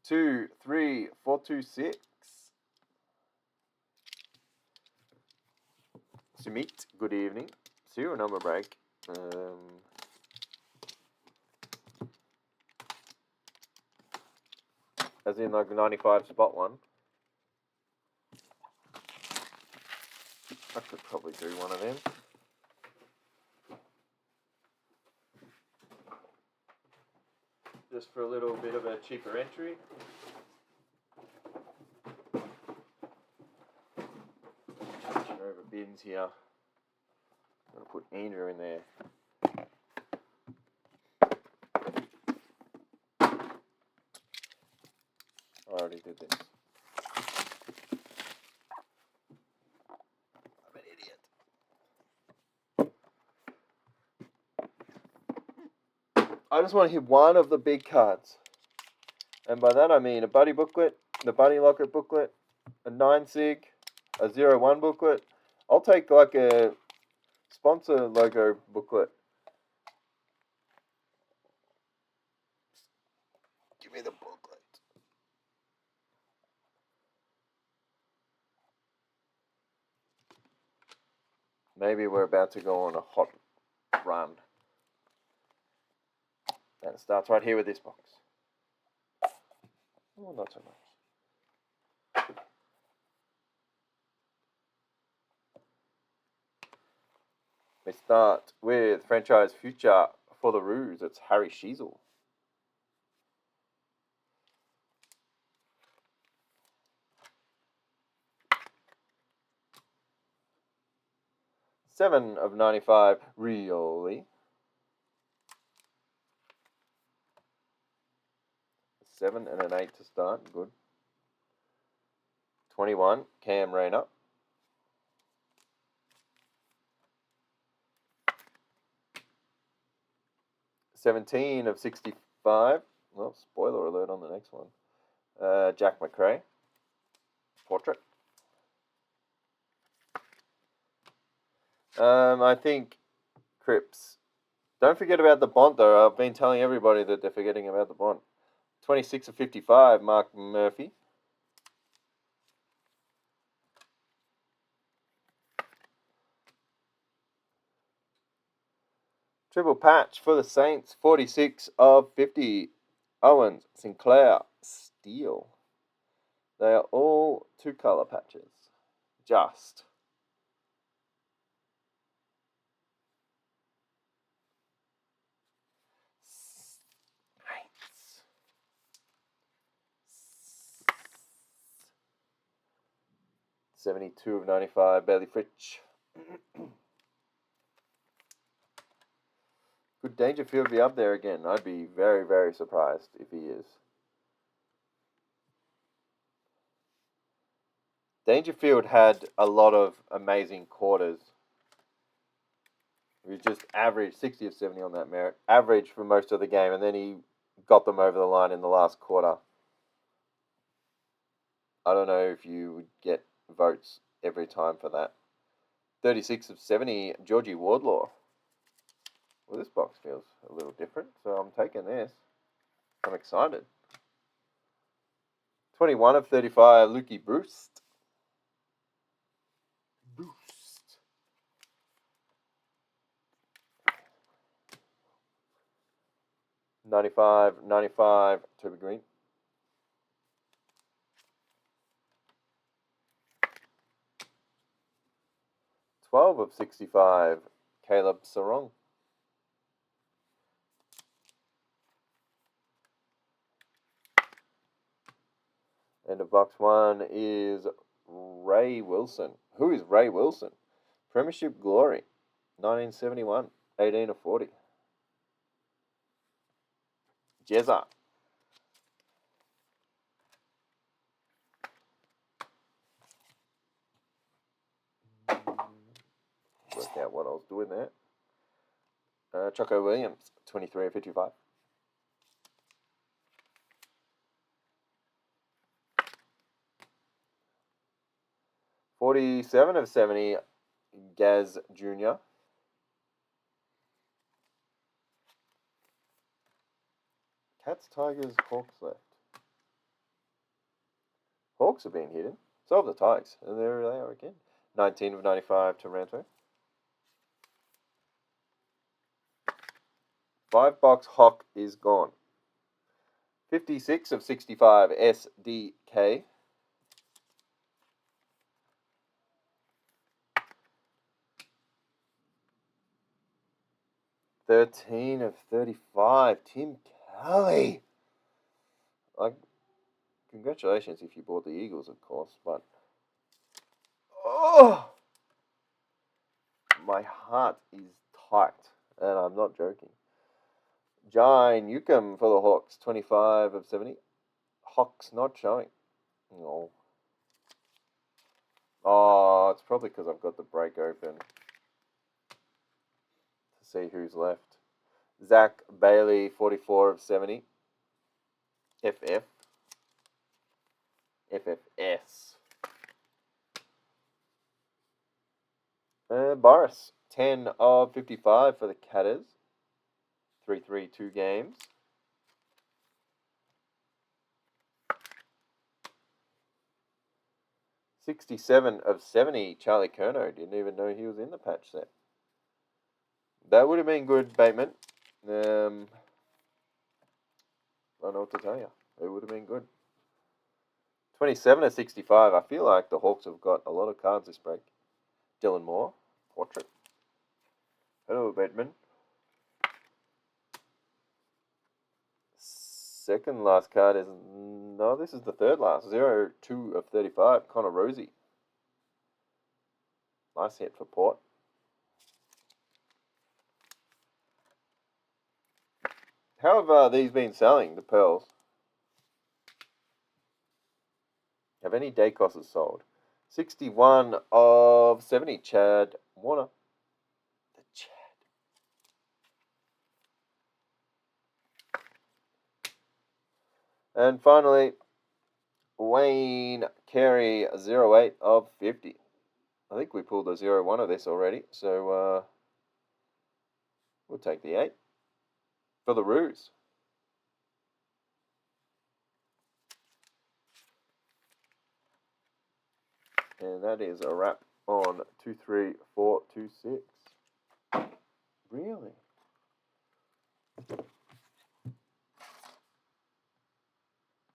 2, 3, 4, 2, 6. Sumit, good evening. Serial number break. As in like 95 spot one. I could probably do one of them. Just for a little bit of a cheaper entry. Changing over bins here. I'm going to put Andrew in there. I already did this. I'm an idiot. I just want to hit one of the big cards. And by that I mean a buddy booklet, the buddy locket booklet, a 9 sig, a 01 booklet. I'll take like a sponsor logo booklet. Give me the booklet. Maybe we're about to go on a hot run. And it starts right here with this box. Oh, not so much. We start with franchise future for the Roos. It's Harry Sheasel. Seven of 95, Rioli. 7 and an 8 to start, good. 21, Cam Rayner. 17 of 65. Well, spoiler alert on the next one. Jack McRae. Portrait. I think Cripps. Don't forget about the Bont, though. I've been telling everybody that they're forgetting about the Bont. 26 of 55, Mark Murphy. Triple patch for the Saints. 46 of 50, Owens, Sinclair, Steele. They are all two-color patches. Just. Saints. 72 of 95, Bailey Fritsch. Could Dangerfield be up there again? I'd be very, very surprised if he is. Dangerfield had a lot of amazing quarters. He just averaged 60 of 70 on that merit. Average for most of the game, and then he got them over the line in the last quarter. I don't know if you would get votes every time for that. 36 of 70, Georgie Wardlaw. Well, this box feels a little different, so I'm taking this. I'm excited. 21 of 35, Lukey Bruce. 95, Toby Green. 12 of 65, Caleb Sarong. And of box one is Ray Wilson. Who is Ray Wilson? Premiership Glory, 1971, 18 of 40. Jezza. Work out what I was doing there. Choco Williams, 23 of 55. $47 of 70, Gaz Jr. Cats, Tigers, Hawks left. Hawks have been hidden. So have the Tigers. And there they are again. 19 of 95 Toronto. 5-box Hawk is gone. 56 of 65 SDK. 13 of 35 Tim Kelly. Congratulations if you bought the Eagles, of course, but my heart is tight, and I'm not joking. Jai Newcomb for the Hawks, 25 of 70. Hawks not showing. No. Oh, it's probably because I've got the break open to see who's left. Zach Bailey, 44 of 70. FF. FFS. Boris, 10 of 55 for the Catters. 3-3-2 games. 67 of 70, Charlie Curnow. Didn't even know he was in the patch set. That would have been good, Bateman. I don't know what to tell you. It would have been good. 27 of 65. I feel like the Hawks have got a lot of cards this break. Dylan Moore, portrait. Hello, Bateman. Second last card is... No, this is the third last. 0-2 of 35, Connor Rosie. Nice hit for Port. How have these been selling, the Pearls? Have any Dacosses sold? 61 of 70, Chad Warner. The Chad. And finally, Wayne Carey, 08 of 50. I think we pulled a 0-1 of this already, so we'll take the 8 for the Roos. And that is a wrap on 23426. Really?